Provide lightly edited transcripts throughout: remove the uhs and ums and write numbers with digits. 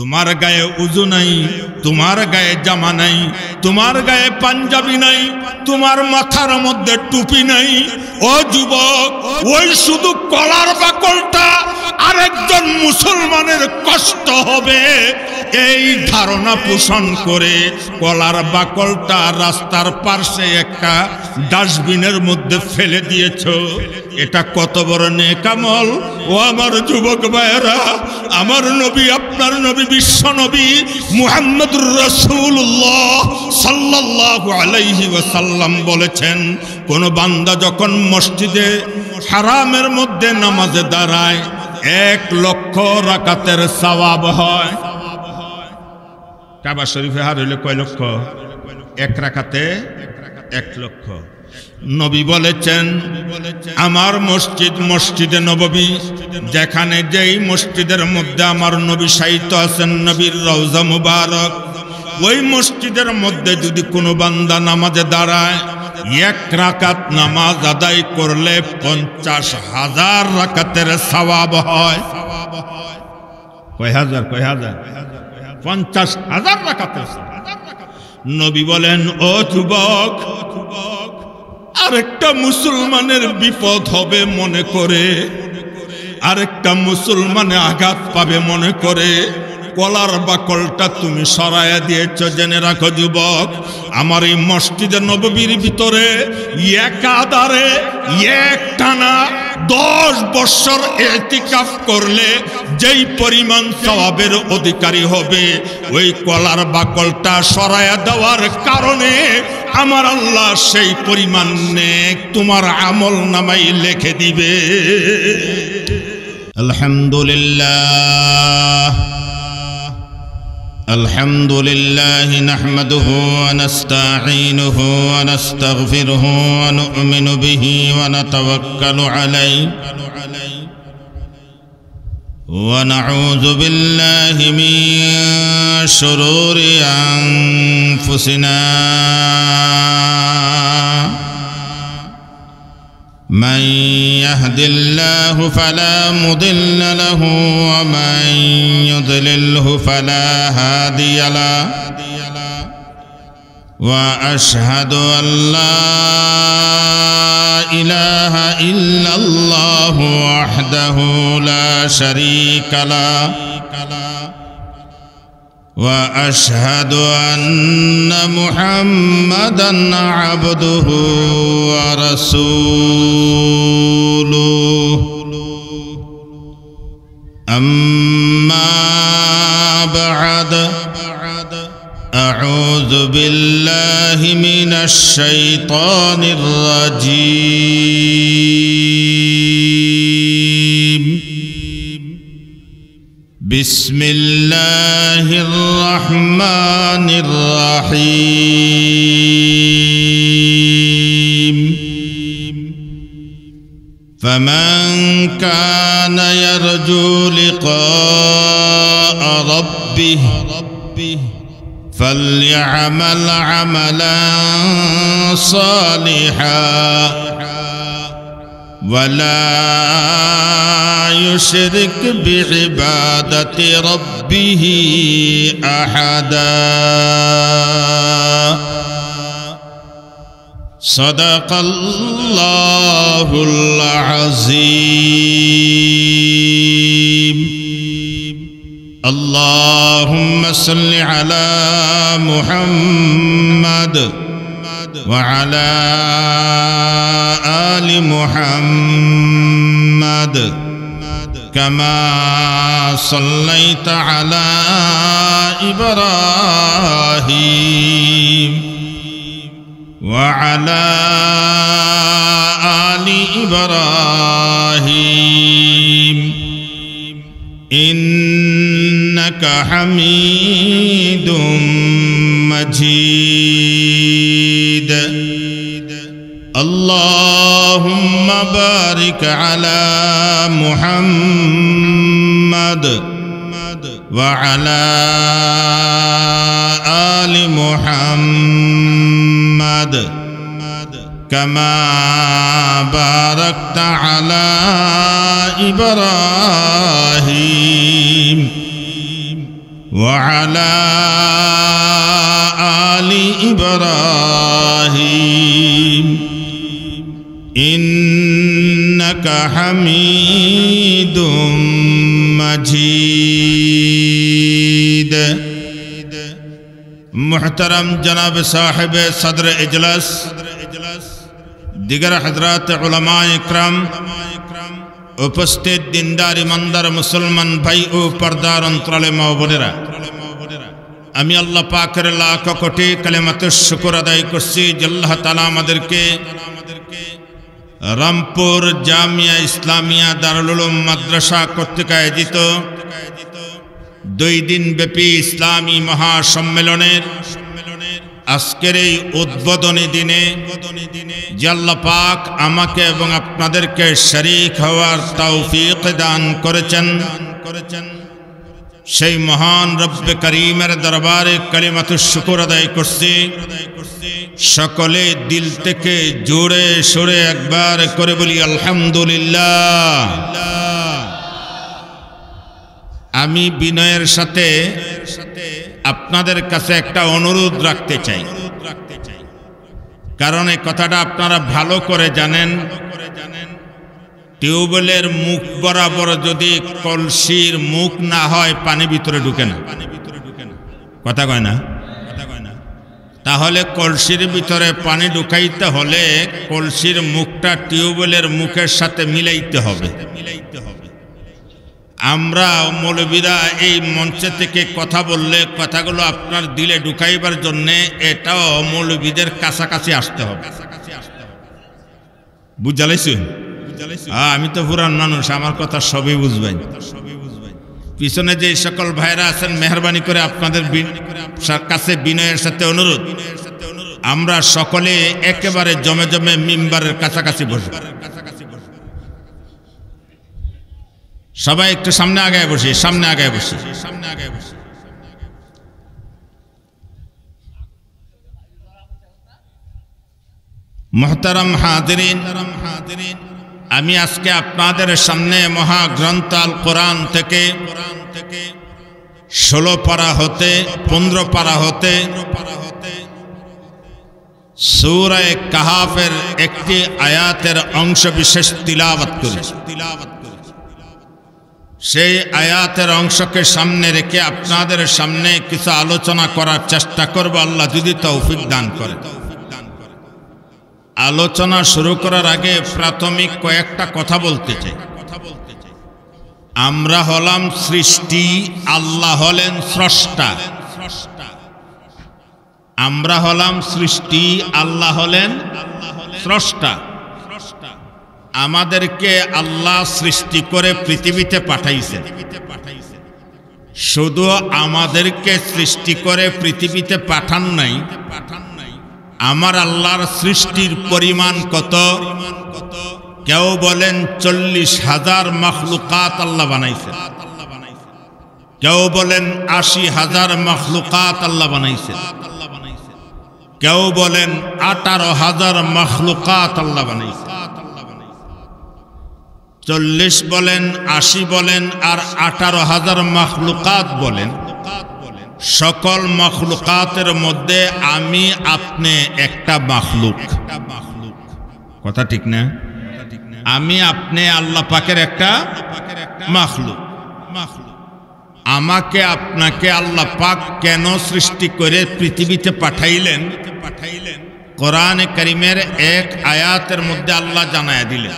তোমার গায়ে উজু নাই, তোমার গায়ে জামা নাই, তোমার গায়ে পাঞ্জাবি নাই, তোমার মাথার মধ্যে টুপি নাই। ও যুবক, ওই শুধু কলার বাকলটা আরেকজন মুসলমানের কষ্ট হবে এই ধারণা পোষণ করে কলার বাকলটা রাস্তার পাশে একটা ডাস্টবিনের মধ্যে ফেলে দিয়েছ। এটা কত বড় নেক আমল। ও আমার যুবক ভাইয়েরা, আমার নবী, আপনার নবী, বিশ্ব নবী মুহাম্মদুর রাসূলুল্লাহ সাল্লাল্লাহু আলাইহি ওয়াসাল্লাম বলেছেন, কোন বান্দা যখন মসজিদে হারামের মধ্যে নামাজে দাঁড়ায় 1,00,000 রাকাতের সওয়াব হয়। কাবা শরীফে হার হইলে কয় লক্ষ? 1 রাকাতে 1,00,000। নবী বলেছেন, আমার মসজিদ মসজিদে নববী, যেখানে যেই মসজিদের মধ্যে আমার নবী শায়িত আছেন, নবীর রওজা মুবারক, ওই মসজিদের মধ্যে যদি কোনো বান্দা নামাজে দাঁড়ায় 1 রাকাত নামাজ আদায় করলে 50,000 রাকাতের সওয়াব হয়। কয় হাজার? 50,000 রাকাতের। নবী বলেন, ও যুবক, আরেকটা মুসলমানের বিপদ হবে মনে করে, আরেকটা মুসলমানে আঘাত পাবে মনে করে কলার বাকলটা তুমি সরাইয়া দিয়েছ। জেনে রাখো যুবক, আমার এই মসজিদে নববীর ভিতরে একাধারে একটানা 10 বছর ইতিকাফ করলে যেই পরিমাণ সওয়াবের অধিকারী হবে, ওই কলার বাকলটা সরাইয়া দেওয়ার কারণে আমার আল্লাহ সেই পরিমাণ নেক তোমার আমল নামাই লিখে দিবে। আলহামদুলিল্লাহ আলহামদুলিল্লাহ নাহমাদুহু ওয়া নাস্তাঈনুহু ওয়া নাস্তাগফিরুহু ওয়া নু'মিনু বিহি ওয়া নাতাওয়াক্কালু আলাইহি ওয়া নাউযু বিল্লাহি মিন শুরুরি আনফুসিনা من يهد الله فلا مضل له ومن يضلله فلا هادي له وأشهد أن لا إله إلا الله وحده لا شريك له وأشهد أن محمدًا عبده ورسوله أما بعد أعوذ بالله من الشيطان الرجيم بسم الله الرحمن الرحيم فمن كان يرجو لقاء ربه فليعمل عملا صالحا ولا يشرك بعبادة ربه أحدا صدق الله العظيم اللهم صل على محمد وعلى آل محمد كما صليت على إبراهيم وعلى آل إبراهيم إنك حميد مجيد اللهم بارك على محمد وعلى آل محمد كما باركت على إبراهيم وعلى آل إبراهيم إنك حميد مجيد محترم جناب صاحب صدر اجلاس دیگر حضرات علماء اکرام উপস্থিত দিনদার ইমানদার মুসলমান ভাই ও পর্দার অন্তরালে মা বোনেরা আমি আল্লাহ পাকের লাখ কোটি কালেমাতুশ শুকর আদায় করছি যে আল্লাহ তাআলা আমাদেরকে রামপুর জামিয়া ইসলামিয়া দারুল উলুম মাদ্রাসা কর্তৃক আয়োজিত 2 দিন ব্যাপী ইসলামী মহাসম্মেলনের আজকের এই উদ্বোধনী দিনে যে আল্লাহ পাক আমাকে এবং আপনাদেরকে শরীক হওয়ার তৌফিক দান করেছেন সেই মহান রব্বে করিমের দরবারে কালিমাতুশ শুকর আদায় করছি সকলে দিল থেকে জোরে সোরে একবার করে বলি আলহামদুলিল্লাহ। আমি বিনয়ের সাথে আপনাদের কাছে একটা অনুরোধ রাখতে চাই, কারণ এই কথাটা আপনারা ভালো করে জানেন। টিউবওয়েলের মুখ বরাবর যদি কলসির মুখ না হয় পানি ভিতরে ঢুকে না, কথা কয় না, তাহলে কলসির ভিতরে পানি ঢুকাইতে হলে কলসির মুখটা টিউবওয়েলের মুখের সাথে মিলাইতে হবে। আমরা মৌলবীরা এই মঞ্চে থেকে কথা বললে কথাগুলো আপনার দিলে ঢুকাইবার জন্যে এটাও মৌলবীদের কাছাকাছি আসতে হবে। বুঝালাইছেন? আমি তো পুরান মানুষ, আমার কথা সবই বুঝবেন। পিছনে যে সকল ভাইরা আছেন মেহরবানি করে আপনাদের কাছে বিনয়ের সাথে অনুরোধ, আমরা সকলে একেবারে জমে জমে মিম্বারের কাছাকাছি বসব। সবাই একটু সামনে আগায় বসি, সামনে আগায় বসি। মুহতারাম হাজিরিন, আমি আজকে আপনাদের সামনে মহাগ্রন্থ আল কোরআন থেকে 16 পারা হতে 15 পারা হতে সূরা কাহাফের একটি আয়াতের অংশ বিশেষ তিলাওয়াত করেছি। সেই আয়াতের অংশকে সামনে রেখে আপনাদের সামনে কিছু আলোচনা করার চেষ্টা করব, আল্লাহ যদি তৌফিক দান করে। আলোচনা শুরু করার আগে প্রাথমিক কয়েকটা কথা বলতে চাই। আমরা হলাম সৃষ্টি, আল্লাহ হলেন স্রষ্টা। আমরা হলাম সৃষ্টি, আল্লাহ হলেন স্রষ্টা। আমাদেরকে আল্লাহ সৃষ্টি করে পৃথিবীতে পাঠাইছেন। শুধু আমাদেরকে সৃষ্টি করে পৃথিবীতে পাঠান নাই, আমার আল্লাহর সৃষ্টির পরিমাণ কত? কেউ বলেন 40,000 মখলুকাত আল্লাহ বানাইছেন, কেউ বলেন 80,000 মখলুকাত আল্লাহ বানাইছেন, কেউ বলেন 18,000 মখলুকাত আল্লাহ বানাইছেন। 40 বলেন, 80 বলেন, আর 18,000 মখলুকাত বলেন। সকল মখলুকাতের মধ্যে আমি আপনি একটা মখলুক, কথা ঠিক না? আমি আপনি আল্লাহ পাকের একটা মখলুক। আমাকে আপনাকে আল্লাহ পাক কেন সৃষ্টি করে পৃথিবীতে পাঠাইলেন? কোরআনে কারীমের এক আয়াতের মধ্যে আল্লাহ জানায়া দিলেন,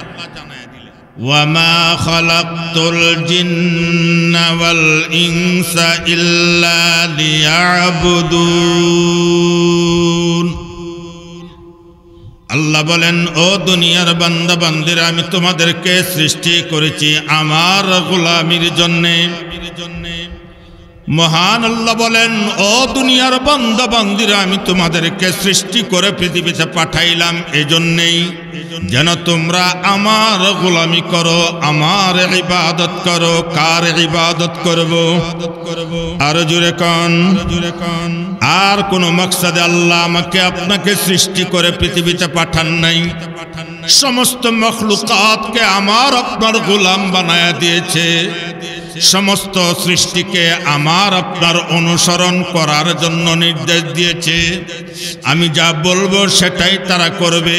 وَمَا خَلَقْتُ الْجِنَّ وَالْإِنسَ إِلَّا لِيَعْبُدُونَ। আল্লাহ বলেন, ও দুনিয়ার বান্দা বান্দিরা, আমি তোমাদেরকে সৃষ্টি করেছি আমার গোলামির জন্যে। মহান আল্লাহ বলেন, ও দুনিয়ার বান্দা বান্দিরা, আমি তোমাদেরকে সৃষ্টি করে পৃথিবীতে পাঠাইলাম এজন্যই যেন তোমরা আমার গোলামি করো, আমার ইবাদত করো। কার ইবাদত করব? আর জোরে কান। আর কোন মাকসাদে আল্লাহ আমাকে আপনাকে সৃষ্টি করে পৃথিবীতে পাঠান নাই। সমস্ত মখলুকাতকে আমার আপনার গোলাম বানায়া দিয়েছে। সমস্ত সৃষ্টিকে আমার আপনার অনুসরণ করার জন্য নির্দেশ দিয়েছে। আমি যা বলবো সেটাই তারা করবে।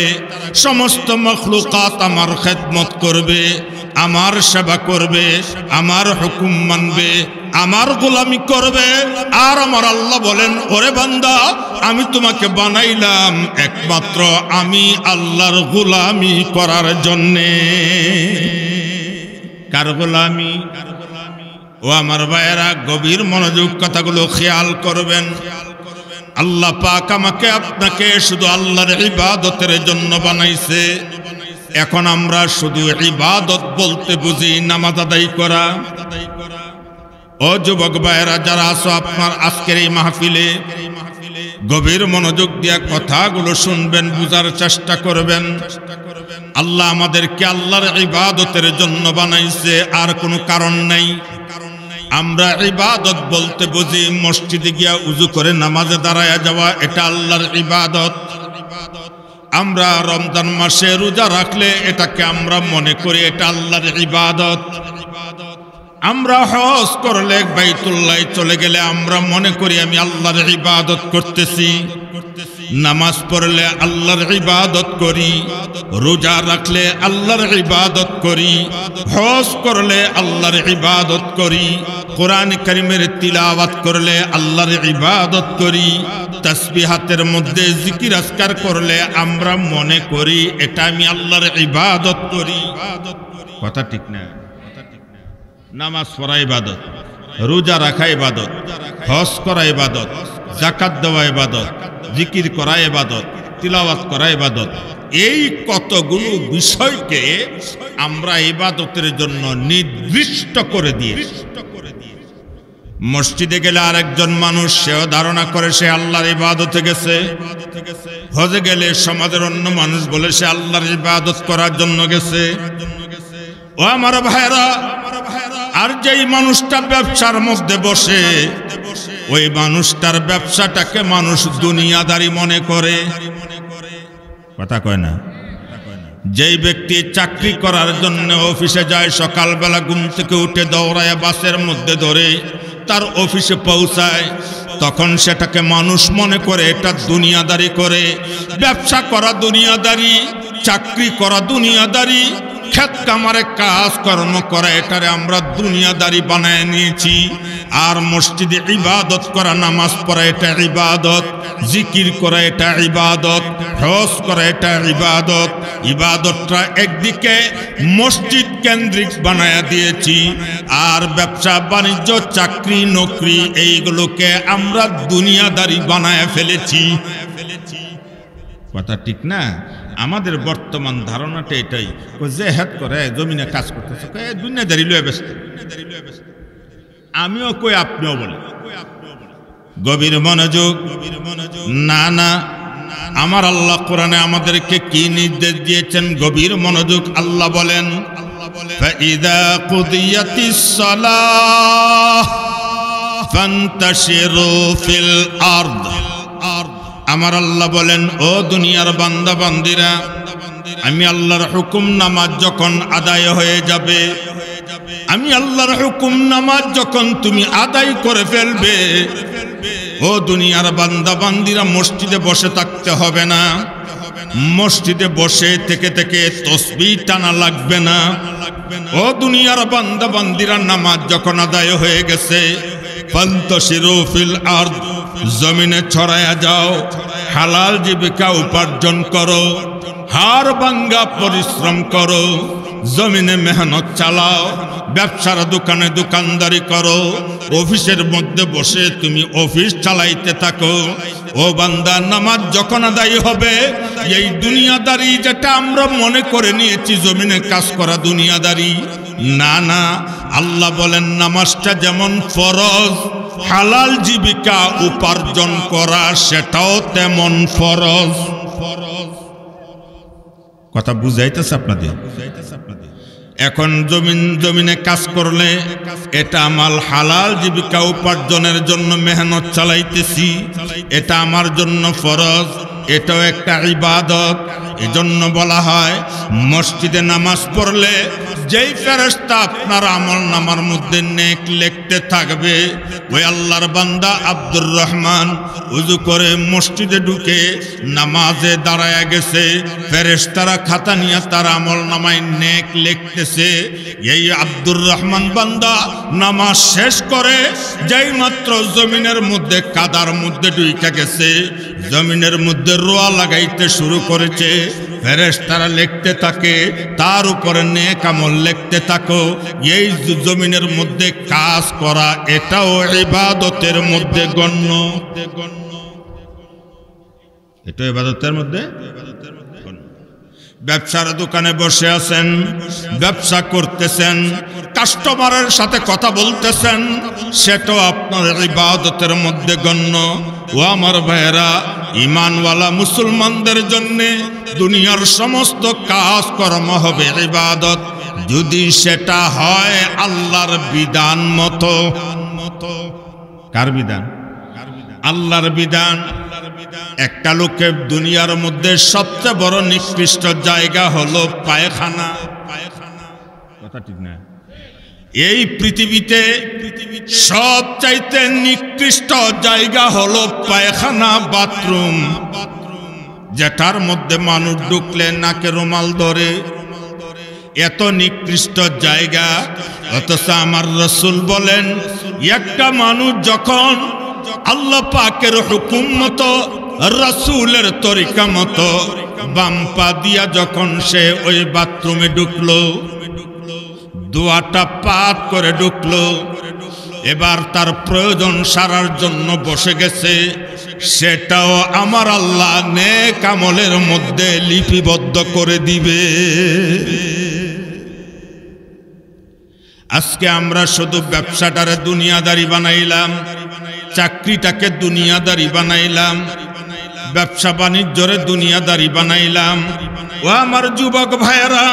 সমস্ত মখলুকাত আমার খেদমত করবে, আমার সেবা করবে, আমার হুকুম মানবে, আমার গোলামি করবে। আর আমার আল্লাহ বলেন, ওরে বান্দা, আমি তোমাকে বানাইলাম একমাত্র আমি আল্লাহর গোলামি করার জন্যে। কার গোলামি? ও আমার ভাইয়েরা, গভীর মনোযোগ কথাগুলো খেয়াল করবেন। আল্লাহ পাক আমাকে আপনাকে শুধু আল্লাহর ইবাদতের জন্য বানাইছে। এখন আমরা শুধু ইবাদত বলতে বুঝি নামাজ আদায় করা। ও যুবক ভাইয়েরা যারা আছো, আপনার আজকের এই মাহফিলে গভীর মনোযোগ দিয়ে কথাগুলো শুনবেন, বুঝার চেষ্টা করবেন। আল্লাহ আমাদেরকে আল্লাহর ইবাদতের জন্য বানাইছে, আর কোনো কারণ নাই। আমরা ইবাদত বলতে বুঝি মসজিদে গিয়া উযু করে নামাজে দাঁড়ায়া যাওয়া, এটা আল্লাহর ইবাদত। আমরা রমজান মাসে রোজা রাখলে এটাকে আমরা মনে করি এটা আল্লাহর ইবাদত। আমরা হজ করলে বাইতুল্লাহ চলে গেলে আমরা মনে করি আমি আল্লাহর ইবাদত করতেছি। নামাজ পড়লে আল্লাহর ইবাদত করি, রোজা রাখলে আল্লাহর ইবাদত করি, হজ করলে আল্লাহর ইবাদত করি, কোরআন কারীমের তিলাওয়াত করলে আল্লাহর ইবাদত করি, তাসবিহাতের মধ্যে জিকির আজকার করলে আমরা মনে করি এটা আমি আল্লাহর ইবাদত করি। কথা ঠিক না? নামাজ পড়া ইবাদত, রোজা রাখা ইবাদত, হজ করা ইবাদত, যাকাত দেওয়া ইবাদত, জিকির করা ইবাদত, তিলাওয়াত করা ইবাদত। এই কতগুলো বিষয়কে আমরা ইবাদতের জন্য নির্দিষ্ট করে দিয়ে, মসজিদে গেলে আরেকজন মানুষ সেও ধারণা করে সে আল্লাহর ইবাদতে গেছে, হজে গেলে সমাজের অন্য মানুষ বলে সে আল্লাহর ইবাদত করার জন্য গেছে। ও আমার ভাইরা, আর যেই মানুষটা ব্যবসার মধ্যে বসে, ওই মানুষটার ব্যবসাটাকে মানুষ দুনিয়াদারি মনে করে। কথা কয় না? যেই ব্যক্তি চাকরি করার জন্য অফিসে যায়, সকালবেলা ঘুম থেকে উঠে দৌড়ায় বাসের মধ্যে ধরে তার অফিসে পৌঁছায়, তখন সেটাকে মানুষ মনে করে এটা দুনিয়াদারি করে। ব্যবসা করা দুনিয়াদারি, চাকরি করা দুনিয়াদারি, ক্ষেত কামারে কাজ কর্ম করা, এটারে আমরা দুনিয়াদারি বানায় নিয়েছি। আর মসজিদে ইবাদত করা, নামাজ পড়া এটা ইবাদত, জিকির করা এটা ইবাদত, হজ করা এটা ইবাদত। ইবাদতটা একদিকে মসজিদ কেন্দ্রিক বানায়া দিয়েছি, আর ব্যবসা বাণিজ্য, চাকরি নকরি, এইগুলোকে আমরা দুনিয়াদারি বানায় ফেলেছি। কথা ঠিক না? আমাদের বর্তমান ধারণাটা এটাই, যে হেড করে জমিনে কাজ করতেছে দুনিয়াদারি লয়ে ব্যস্ত। আমিও কই, আপনিও বলেন। গভীর মনোযোগ। না না, আমার আল্লাহ কোরআনে আমাদেরকে কি নির্দেশ দিয়েছেন? গভীর মনোযোগ। আল্লাহ বলেন, ফাইদা কুদিয়াতিস সালাহ ফান্তাশিরু ফিল আরদ। আমার আল্লাহ বলেন, ও দুনিয়ার বান্দা বান্দিরা, আমি আল্লাহর হুকুম নামাজ যখন আদায় হয়ে যাবে, আমি আল্লাহর হুকুম নামাজ যখন তুমি আদায় করে ফেলবে, ও দুনিয়ার বান্দা বান্দিরা, মসজিদে বসে থাকতে হবে না। মসজিদে বসে থেকে থেকে তসবিহ টানা লাগবে না। ও দুনিয়ার বান্দা বান্দিরা, নামাজ যখন আদায় হয়ে গেছে, ফান্তাশিরু ফিল আরদ, জমিনে ছড়ায়া যাও, হালাল জীবিকা উপার্জন করো, হাড় ভাঙ্গা পরিশ্রম করো, জমিনে মেহনত চালাও, ব্যবসার দোকানে দোকানদারি করো, অফিসের মধ্যে বসে তুমি অফিস চালাইতে থাকো। ও বান্দা, নামাজ যখন আদায় হবে, এই দুনিয়াদারি যেটা আমরা মনে করে নিয়েছি জমিনে কাজ করা দুনিয়াদারি, না না, আল্লাহ বলেন নামাজটা যেমন ফরজ, হালাল জীবিকা উপার্জন করা সেটাও তেমন ফরজ। কথা বুঝাইতেছে আপনাদের? এখন জমিনে কাজ করলে এটা আমার হালাল জীবিকা উপার্জনের জন্য মেহনত চালাইতেছি, এটা আমার জন্য ফরজ, এটাও একটা ইবাদত। এজন্য বলা হয় মসজিদে নামাজ পড়লে যেই ফেরেশতা আপনার আমলনামার মধ্যে নেক লিখতে থাকবে, ওই আল্লাহর বান্দা আব্দুর রহমান ওযু করে মসজিদে ঢুকে নামাজে দাঁড়ায়া গেছে, ফেরেশতারা খাতা নিয়ে তার আমলনামায় নেক লিখতেছে। এই আব্দুর রহমান বান্দা নামাজ শেষ করে যেই মাত্র জমিনের মধ্যে কাদার মধ্যে ঢুকে গেছে, জমিনের মধ্যে রোয়া লাগাইতে শুরু করেছে, ফেরেশতারা লিখতে থাকে, তার উপরে নেক আমল লিখতে থাকো। এই জমিনের মধ্যে কাজ করা এটাও ইবাদতের মধ্যে গণ্য। এটা ইবাদতের মধ্যে। ব্যবসার দোকানে বসে আছেন, ব্যবসা করতেছেন, কাস্টমারের সাথে কথা বলতেছেন, সেটাও আপনার ইবাদতের মধ্যে গণ্য। ও আমার ভাইয়েরা, ঈমানওয়ালা মুসলমানদের জন্য দুনিয়ার সমস্ত কাজ কর্ম হবে ইবাদত, যদি সেটা হয় আল্লাহর বিধান মতো। কার বিধান? আল্লাহর বিধান। একটা লোকের দুনিয়ার মধ্যে সবচেয়ে বড় নিকৃষ্ট জায়গা হলো পায়খানা। কথা ঠিক না? এই পৃথিবীতে সবচাইতে নিকৃষ্ট জায়গা হলো পায়খানা, বাথরুম, যেটার মধ্যে মানুষ ঢুকলে নাকে রুমাল ধরে। এত নিকৃষ্ট জায়গা, অথচ আমার রাসূল বলেন, একটা মানুষ যখন আল্লাহ পাকের হুকুম মতো, রাসূলের তরিকা মতো বাম পা দিয়া যখন সে ওই বাথরুমে ঢুকলো, দুয়াটা পাত করে ঢুকলো, এবার তার প্রয়োজন সারার জন্য বসে গেছে, সেটাও আমার আল্লাহ নেক আমলের মধ্যে লিপিবদ্ধ করে দিবে। আজকে আমরা শুধু ব্যবসাটারে দুনিয়াদারি বানাইলাম, চাকরিটাকে দুনিয়াদারি বানাইলাম, ব্যবসা বাণিজ্যরে দুনিয়াদারি বানাইলাম। ও আমার যুবক ভাইয়েরা,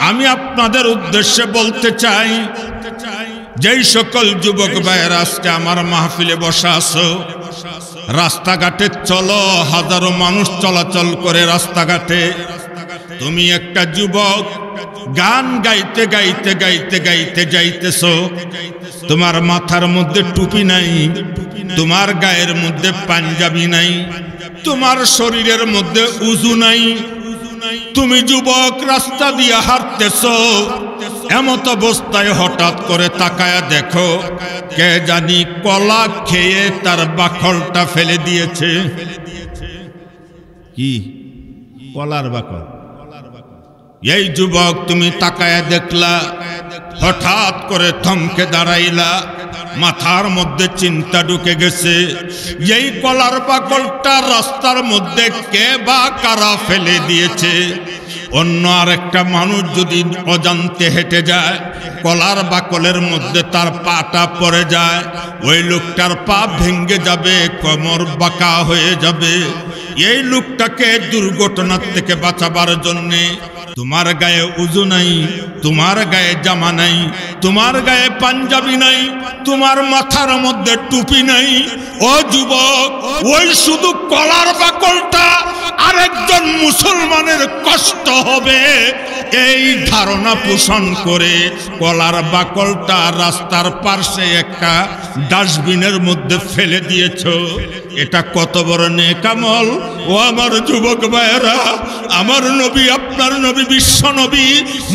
আমি আপনাদের উদ্দেশ্যে বলতে চাই, যেই সকল যুবক ভাইয়েরা আজকে আমার মাহফিলে বসা আছো, রাস্তাঘাটে চলো, হাজারো মানুষ চলাচল করে রাস্তাঘাটে। তুমি একটা যুবক, গান গাইতে গাইতে গাইতে গাইতে যাইতেছো, তোমার মাথার মধ্যে টুপি নাই, তোমার গায়ের মধ্যে পাঞ্জাবি নাই, তোমার শরীরের মধ্যে উযু নাই, তুমি যুবক রাস্তা দিয়ে হাঁটতেছো, এমত অবস্থায় হঠাৎ করে তাকায়া দেখো, কে জানি কলা খেয়ে তার বাকলটা ফেলে দিয়েছে। কি? কলার বাকল। এই যুবক, তুমি তাকায়া দেখলা, হঠাৎ করে থমকে দাঁড়াইলা, মাথার মধ্যে চিন্তা ঢুকে গেছে, এই কলার বাকলটা রাস্তার মধ্যে কে বা কারা ফেলে দিয়েছে। অন্য আরেকটা মানুষ যদি অজান্তে হেঁটে যায়, কলার বাকলের মধ্যে তার পাটা পড়ে যায়, ওই লোকটার পা ভেঙে যাবে, কোমর বাঁকা হয়ে যাবে। এই লোকটাকে দুর্ঘটনার থেকে বাঁচাবার জন্যে তোমার গায়ে উযু নাই, তোমার গায়ে জামা নাই, তোমার গায়ে পাঞ্জাবি নাই, তোমার মাথার মধ্যে টুপি নাই। ও যুবক, ওই শুধু কলার বাকলটা আরেকজন মুসলমানের কষ্ট হবে, এই ধারণা পোষণ করে কলার বাকলটা রাস্তার পাশে একটা ডাস্টবিনের মধ্যে ফেলে দিয়েছো। এটা কত বড় নেক আমল। ও আমার যুবক ভাইয়েরা, আমার নবী, আপনার নবী, বিশ্ব নবী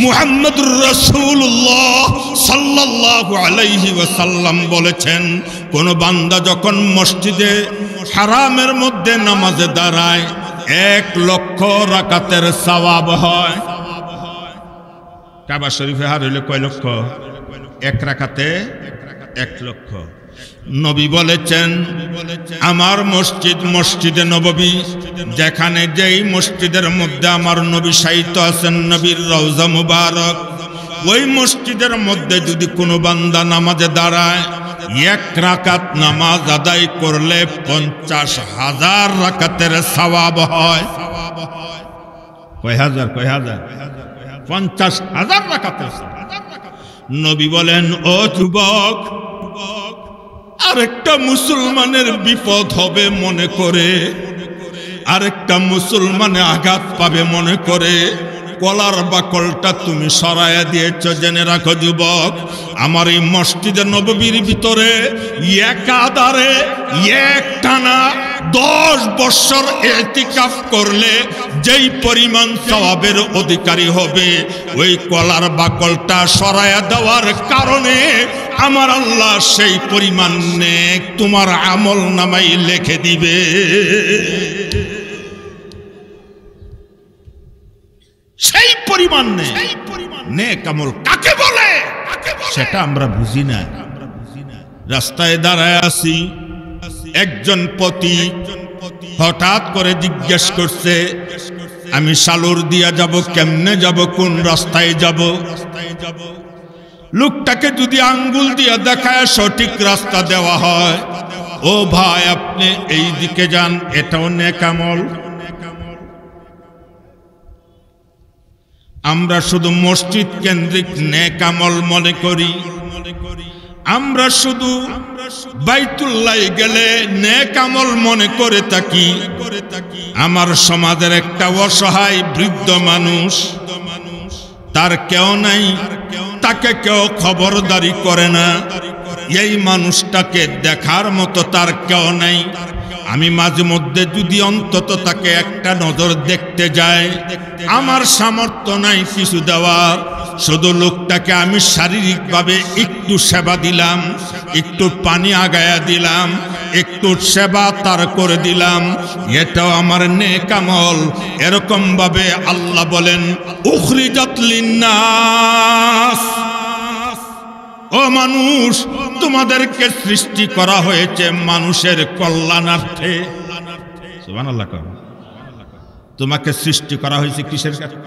মুহাম্মদুর রাসূলুল্লাহ সাল্লাল্লাহু আলাইহি ওয়াসাল্লাম বলেছেন, কোন বান্দা যখন মসজিদে হারামের মধ্যে নামাজে দাঁড়ায়, 1,00,000 রাকাতের সওয়াব হয়। কাবা শরীফে হার হইলে কয় লক্ষ? 1 রাকাতে 1,00,000। নবী বলেছেন, আমার মসজিদ মসজিদে নববী, যেখানে যেই মসজিদের মধ্যে আমার নবী শায়িত আছেন, নবীর রওজা মুবারক, ওই মসজিদের মধ্যে যদি কোনো বান্দা নামাজে দাঁড়ায়, 1 রাকাত নামাজ আদায় করলে 50,000 রাকাতের সওয়াব হয়। কয় হাজার? 50,000 রাকাতের সওয়াব। নবী বলেন, ও যুবক, আরেকটা মুসলমানের বিপদ হবে মনে করে, আরেকটা মুসলমানে আঘাত পাবে মনে করে, কলার বাকলটা তুমি সরাইয়া দিয়েছ। জেনে রাখো যুবক, আমার এই মসজিদে নববীর ভিতরে একাধারে একটানা 10 বছর ইতিকাফ করলে যেই পরিমাণ সওয়াবের অধিকারী হবে, ওই কলার বাকলটা সরাইয়া দেওয়ার কারণে আমার আল্লাহ সেই পরিমাণ নেক তোমার আমল নামাই লিখে দিবে। সেই পরিমাণ নেক আমল কাকে বলে সেটা আমরা বুঝি না। রাস্তায় দাঁড়ায় আছি, একজন পতি হঠাৎ করে জিজ্ঞেস করছে, আমি সালুর দিয়া যাব, কেমনে যাব, কোন রাস্তায় যাব? লোকটাকে যদি আঙ্গুল দিয়া দেখায় সঠিক রাস্তা দেওয়া হয়, ও ভাই আপনি এই দিকে যান, এটাও নেক আমল। আমরা শুধু মসজিদ কেন্দ্রিক নেক আমল মনে করি, আমরা শুধু বাইতুল্লাহ গেলে নেক আমল মনে করে থাকি। আমার সমাজের একটা অসহায় বৃদ্ধ মানুষ, তার কেউ নাই, তাকে কেউ খবরদারি করে না, এই মানুষটাকে দেখার মতো তার কেউ নাই। আমি মাঝে মধ্যে যদি অন্তত তাকে একটা নজর দেখতে যাই, আমার সামর্থ্য নাই কিছু দেওয়ার, শুধু লোকটাকে আমি শারীরিকভাবে একটু সেবা দিলাম, একটু পানি আগায়া দিলাম, একটু সেবা তার করে দিলাম, এটাও আমার নেক আমল। এরকম ভাবে আল্লাহ বলেন, উখরিজাত লিন্নাস, ও মানুষ, তোমাদেরকে সৃষ্টি করা হয়েছে মানুষের কল্যাণার্থে। সুবহানাল্লাহ। তোমাকে সৃষ্টি করা হয়েছে কিসের কাছে?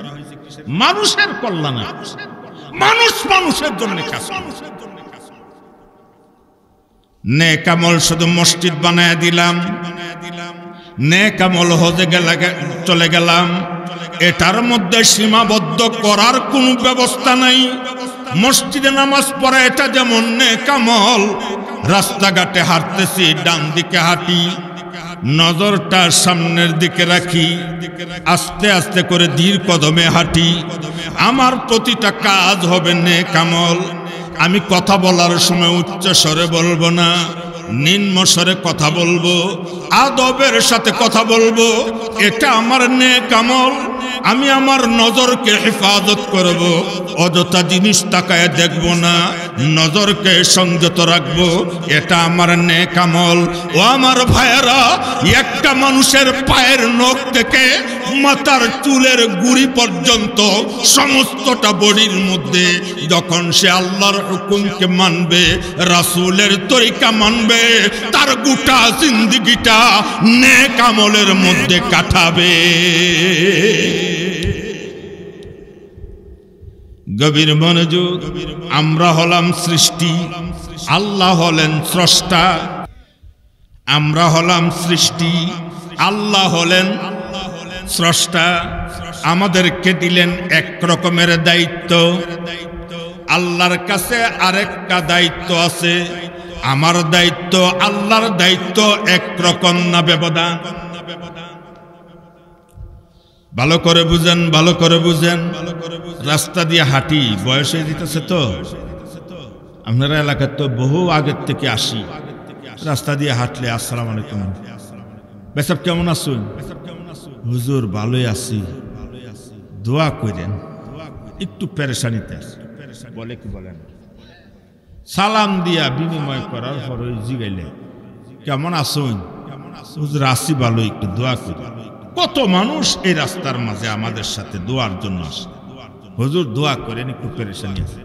মানুষের কল্যাণার্থে। মানুষ মানুষের জন্য কাজ করে। নেক আমল শুধু মসজিদ বানায় দিলাম, নেক আমল হজে চলে গেলাম, এটার মধ্যে সীমাবদ্ধ করার কোনো ব্যবস্থা নাই। মসজিদে নামাজ পড়া এটা যেমন নেক আমল, রাস্তাঘাটে হাঁটতেছি, ডান দিকে হাঁটি, নজরটা সামনের দিকে রাখি, আস্তে আস্তে করে ধীর কদমে হাঁটি, আমার প্রতিটা কাজ হবে নেক আমল। আমি কথা বলার সময় উচ্চ স্বরে বলবো না, নিম্ন স্বরে কথা বলবো, আদবের সাথে কথা বলবো, এটা আমার নেক আমল। আমি আমার নজরকে হেফাজত করব, অযথা জিনিস তাকায় দেখব না, নজরকে সংযত রাখবো, এটা আমার নেক আমল। ও আমার ভাইয়েরা, একটা মানুষের পায়ের নখ থেকে মাথার চুলের গুড়ি পর্যন্ত সমস্তটা বডির মধ্যে যখন সে আল্লাহর হুকুমকে মানবে, রাসূলের তরিকা মানবে, তার গোটা জিন্দেগিটা নেক আমলের মধ্যে কাটাবে। গভীর মনোযোগ। আমরা হলাম সৃষ্টি, আল্লাহ হলেন স্রষ্টা। আমরা হলাম সৃষ্টি, আল্লাহ হলেন স্রষ্টা। আমাদেরকে দিলেন এক রকমের দায়িত্ব, আল্লাহর কাছে আরেকটা দায়িত্ব আছে। আমার দায়িত্ব আল্লাহর দায়িত্ব একরকম না, ব্যবধান। ভালো করে বুঝেন, ভালো করে বুঝেন। রাস্তা দিয়ে হাঁটি, বয়স হয়ে দিতেছে তো, আপনারা এলাকার তো বহু আগের থেকে আসি, রাস্তা দিয়ে হাঁটলে আসসালামু আলাইকুম, বেসাব কেমন আছেন? হুজুর ভালোই আছি, দোয়া করেন, একটু পেরেশানিতে বলে কি বলেন, সালাম দিয়া বিনিময় করার পর জিগাইলে কেমন আছেন? হুজুর আছি ভালো, একটু দোয়া করি। কত মানুষ এই রাস্তার মাঝে আমাদের সাথে দোয়ার জন্য আসে, হুজুর দোয়া করেন, একটু পেরেশানি আছে।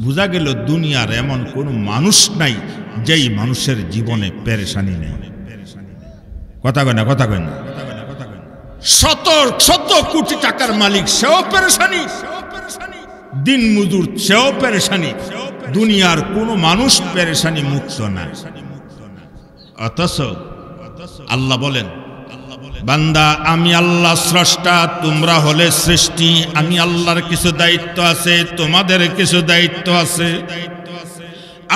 বোঝা গেল দুনিয়ার এমন কোন মানুষ নাই যেই মানুষের জীবনে পেরেশানি নেই। কথা কয় না, কথা কয় না। শত শত কোটি টাকার মালিক সেও পেরেশানি, দিন মজুর সেও পেরেশানি, দুনিয়ার কোন মানুষ পেরেশানি মুক্ত না। অথচ আল্লাহ বলেন, বান্দা আমি আল্লাহ স্রষ্টা, তোমরা হলে সৃষ্টি, আমি আল্লাহর কিছু দায়িত্ব আছে, তোমাদের কিছু দায়িত্ব আছে।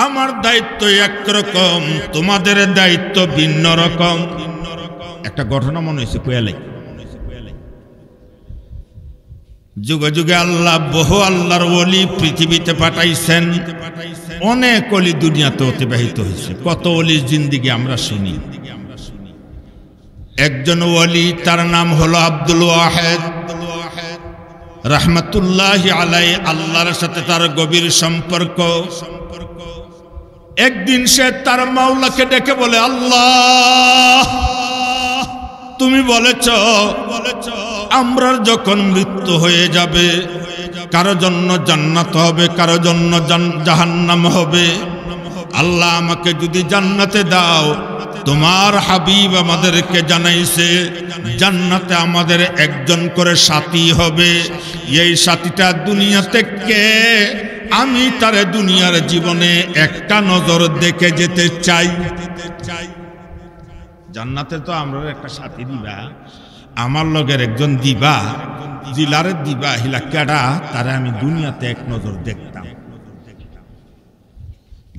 আমার দায়িত্ব একরকম, তোমাদের দায়িত্ব ভিন্ন রকম। একটা ঘটনা মনে হয়েছে কোয়ালে, যুগে যুগে আল্লাহ বহু আল্লাহর ওলি পৃথিবীতে পাঠাইছেন, অনেক ওলি দুনিয়াতে অতিবাহিত হয়েছে। কত ওলির জিন্দিগি আমরা শুনি। একজন ওলি, তার নাম হলো আব্দুল ওয়াহেদ রহমতুল্লাহি আলাইহি। আল্লাহর সাথে তার গভীর সম্পর্ক। একদিন সে তার মাওলাকে ডেকে বলে, আল্লাহ, তুমি বলেছ আমরা যখন মৃত্যু হয়ে যাবে, কারো জন্য জান্নাত হবে, কারো জন্য জাহান্নাম হবে। আল্লাহ, আমাকে যদি জান্নাতে দাও, তোমার হাবিব আমাদেরকে জানাইছে জান্নাতে আমাদের একজন করে সাথী হবে। এই সাথীটা দুনিয়াতে কে? আমি তারে দুনিয়ার জীবনে একটা নজর দেখে যেতে চাই। জান্নাতে তো আমরা একটা সাথী দিবা, আমার লগের একজন দিবা, জিলারের দিবা, হিলা কেডা, তারে আমি দুনিয়াতে এক নজর দেখতাম।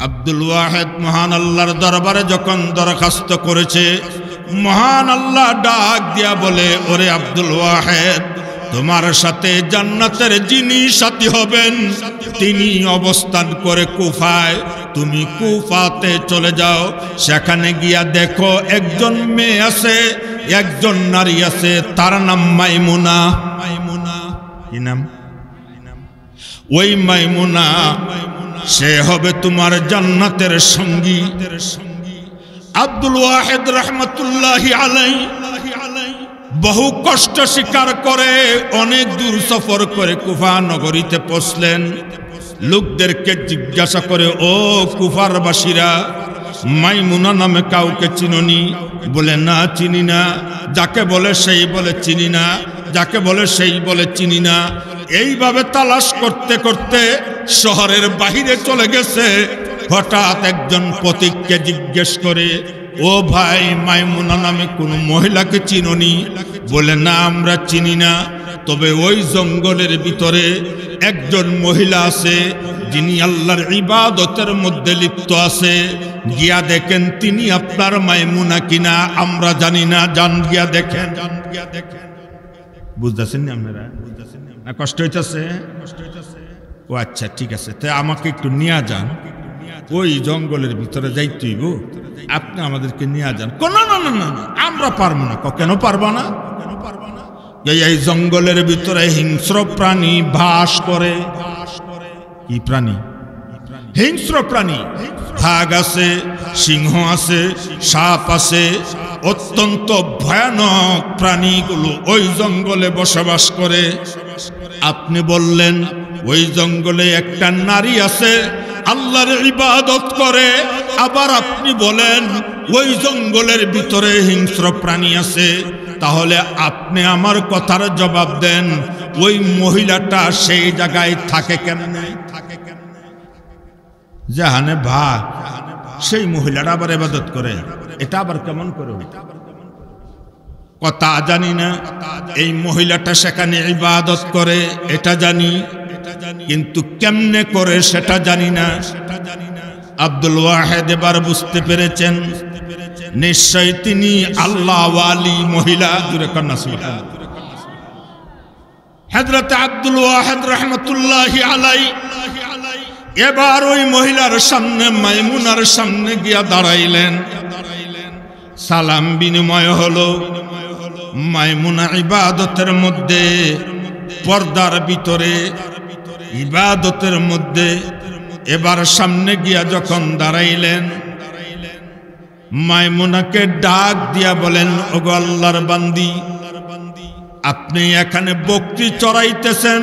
আব্দুল ওয়াহেদ মহান আল্লাহর দরবারে যখন দরখাস্ত করেছে, মহান আল্লাহ ডাক দিয়া বলে, ওরে আব্দুল ওয়াহেদ, তোমার সাথে জান্নাতের যিনি সাথী হবেন তিনি অবস্থান করে কুফায়। তুমি কুফাতে চলে যাও, সেখানে গিয়া দেখো একজন মেয়ে আছে, একজন নারী আছে, তার নাম মাইমুনা। কি নাম? ওই মাইমুনা, সে হবে তোমার জান্নাতের সঙ্গী। আব্দুল ওয়াহেদ রহমতুল্লাহি আলাইহি বহু কষ্ট স্বীকার করে অনেক দূর সফর করে কুফা নগরীতে পৌঁছলেন। লোকদেরকে জিজ্ঞাসা করে, ও কুফার বাসীরা, মাইমুনা নামে কাউকে চিনোনি? বলে, না, চিনি না। যাকে বলে সেই বলে চিনি না, যাকে বলে সেই বলে চিনি না। এইভাবে তালাশ করতে করতে শহরের বাহিরে চলে গেছে। হঠাৎ একজন পথিককে জিজ্ঞেস করে, ও ভাই, মাইমুনা নামে কোনো মহিলাকে চিনোনি? বলে, না, আমরা চিনি না। তবে ওই জঙ্গলের ভিতরে একজন মহিলা আছে যিনি আল্লাহর ইবাদতের মধ্যে লিপ্ত আছে। গিয়া দেখেন তিনি আপনার মাইমুনা কিনা, আমরা জানি না, যান গিয়া দেখেন। বুঝতেছেন না আপনারা? না কষ্ট হইতেছে? ও আচ্ছা, ঠিক আছে, তাই আমাকে একটু নিয়ে যান, ওই জঙ্গলের ভিতরে যাইতেইব, আপনি আমাদেরকে নিয়ে যান। না না না না, আমরা পারবো না। কেন পারবো না? এই জঙ্গলের ভিতরে হিংস্র প্রাণী বাস করে। কি প্রাণী? হিংস্র প্রাণী। বাঘ আছে, সিংহ আছে, সাপ আছে, অত্যন্ত ভয়ানক প্রাণীগুলো ওই জঙ্গলে বসবাস করে। আপনি বললেন ওই জঙ্গলে একটা নারী আছে, আল্লাহর ইবাদত করে। আবার আপনি বলেন ওই জঙ্গলের ভিতরে হিংস্র প্রাণী আছে। তাহলে আপনি আমার কথার জবাব দেন, ওই মহিলাটা সেই জায়গায় থাকে কেমনে? যেখানে ভাগ, সেই মহিলাটা আবার ইবাদত করে, এটা আবার কেমন করে? কথা জানি না। এই মহিলাটা সেখানে ইবাদত করে এটা জানি, কিন্তু কেমনে করে সেটা জানি না। আব্দুল ওয়াহেদ এবার বুঝতে পেরেছেন নিশ্চয় তিনি আল্লাহ ওয়ালি মহিলা। জুড়ে কন্যা সুবহানাল্লাহ। হযরত আব্দুল ওয়াহেদ রাহমাতুল্লাহি আলাইহি এবার ওই মহিলার সামনে, মাইমুনার সামনে গিয়া দাঁড়াইলেন। সালাম বিনিময় হলো। মাইমুনা ইবাদতের মধ্যে, পর্দার ভিতরে, ইবাদতের মধ্যে। এবার সামনে গিয়া যখন দাঁড়াইলেন, মাইমুনাকে ডাক দিয়া বলেন, ওগো আল্লাহর বান্দি, আপনি এখানে বকরি চড়াইতেছেন,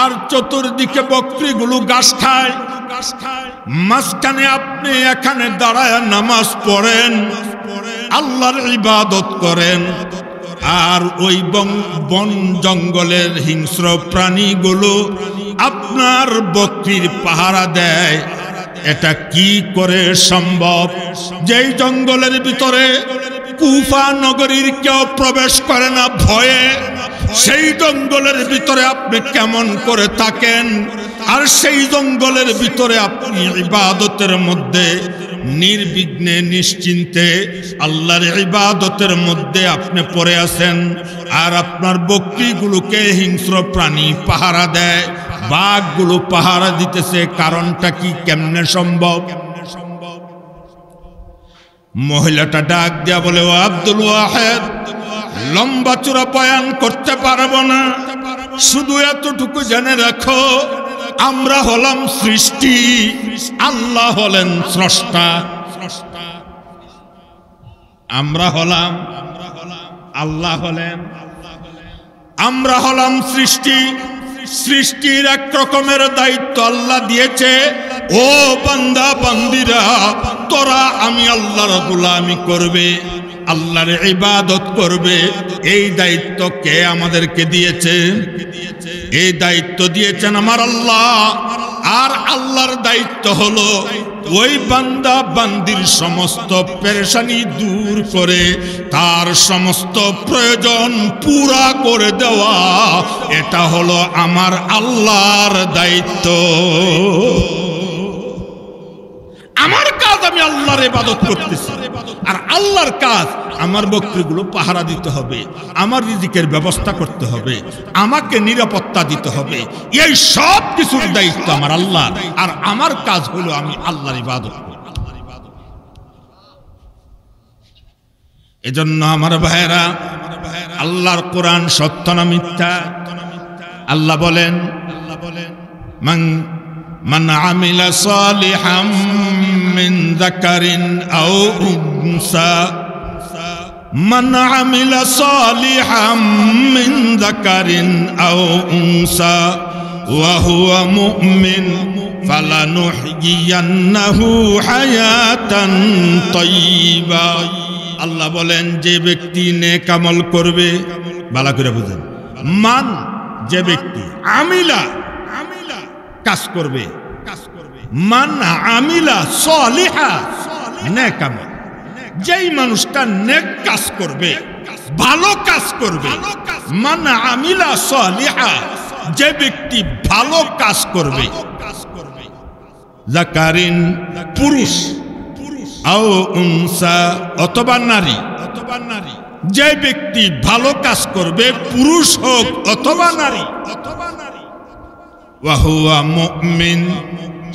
আর চতুর্দিকে বকরিগুলো ঘাস খায়, মাঝখানে আপনি এখানে দাঁড়ায় নামাজ পড়েন, আল্লাহর ইবাদত করেন, আর ওই বন জঙ্গলের হিংস্র প্রাণীগুলো আপনার বকরির পাহারা দেয়। এটা কি করে সম্ভব? যেই জঙ্গলের ভিতরে কুফা নগরীর কেউ প্রবেশ করে না ভয়ে, সেই জঙ্গলের ভিতরে আপনি কেমন করে থাকেন? আর সেই জঙ্গলের ভিতরে আপনি ইবাদতের মধ্যে নির্বিঘ্নে নিশ্চিন্তে আল্লাহর ইবাদতের মধ্যে আপনি পড়ে আছেন, আর আপনার বকরিগুলোকে হিংস্র প্রাণী পাহারা দেয়, বাঘগুলো পাহারা দিতেছে। কারণটা কি, কেমনে সম্ভব? মহিলাটা ডাক দিয়া বলে, ও আব্দুল ওয়াহেদ, লম্বা চূড়া বয়ান করতে পারবো না, শুধু এতটুকু জেনে রাখো, আমরা হলাম সৃষ্টি, আল্লাহ হলেন স্রষ্টা। আমরা হলাম, আল্লাহ হলেন, আমরা হলাম সৃষ্টি। সৃষ্টির এক রকমের দায়িত্ব আল্লাহ দিয়েছে, ও বান্দা বান্দিরা, তোরা আমি আল্লাহর গোলামি করবে, আল্লাহর ইবাদত করবে। এই দায়িত্ব কে আমাদেরকে দিয়েছে? এই দায়িত্ব দিয়েছেন আমার আল্লাহ। আর আল্লাহর দায়িত্ব হলো ওই বান্দা বান্দির সমস্ত পেরেশানি দূর করে তার সমস্ত প্রয়োজন পুরা করে দেওয়া। এটা হলো আমার আল্লাহর দায়িত্ব। আমার কাজ আমি আল্লাহর ইবাদত করতেছি, আর আল্লাহর কাজ আমার বকরিগুলো পাহারা দিতে হবে, আমার রিজিকের ব্যবস্থা করতে হবে, আমাকে নিরাপত্তা দিতে হবে। এই সব কিছুর দায়িত্ব আমার আল্লাহ, আর আমার কাজ হলো আমি আল্লাহর ইবাদত করি। এজন্য আমার ভাইয়েরা, আল্লাহর কোরআন সত্য না মিথ্যা? আল্লাহ বলেন, মান আমিলা সালিহাম মিন যাকারিন আও উনসা, মান আমিলা সালিহাম মিন যাকারিন আও উনসা ওয়া হুয়া মুমিন ফালানুহয়িয়ান্নাহু হায়াতান তাইয়্যিবা। আল্লাহ বলেন, যে ব্যক্তি নেক আমল করবে, ভালো করে বুঝেন, মান যে ব্যক্তি, আমিলা কাজ করবে, মান আমিলা সালিহা নেক আমল, যেই মানুষটা নেক কাজ করবে, ভালো কাজ করবে, মান আমিলা সালিহা, যে ব্যক্তি ভালো কাজ করবে, যাকারিন পুরুষ, আও উনসা অথবা নারী, যে ব্যক্তি ভালো কাজ করবে, পুরুষ হোক অথবা নারী, ওয়া হুয়া মুমিন,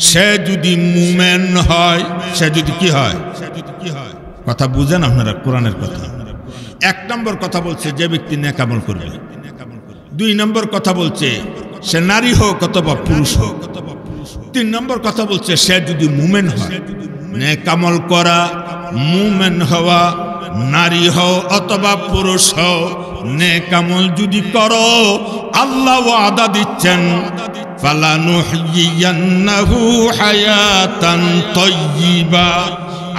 সে যদি মুমিন হয়, সে যদি কি হয়? কথা বুঝেন আপনারা কোরআনের কথা। এক নম্বর কথা বলছে যে ব্যক্তি নেক আমল করবে, দুই নম্বর কথা বলছে সে নারী হোক অথবা পুরুষ হোক, তিন নম্বর কথা বলছে সে যদি মুমিন হয়। নেক আমল করা, মুমিন হওয়া, নারী হও অথবা পুরুষ হও, নেক আমল যদি করো, আল্লাহ ওয়াদা দিচ্ছেন ফালানুহয়িয়ান্নাহু হায়াতান তাইয়্যিবা,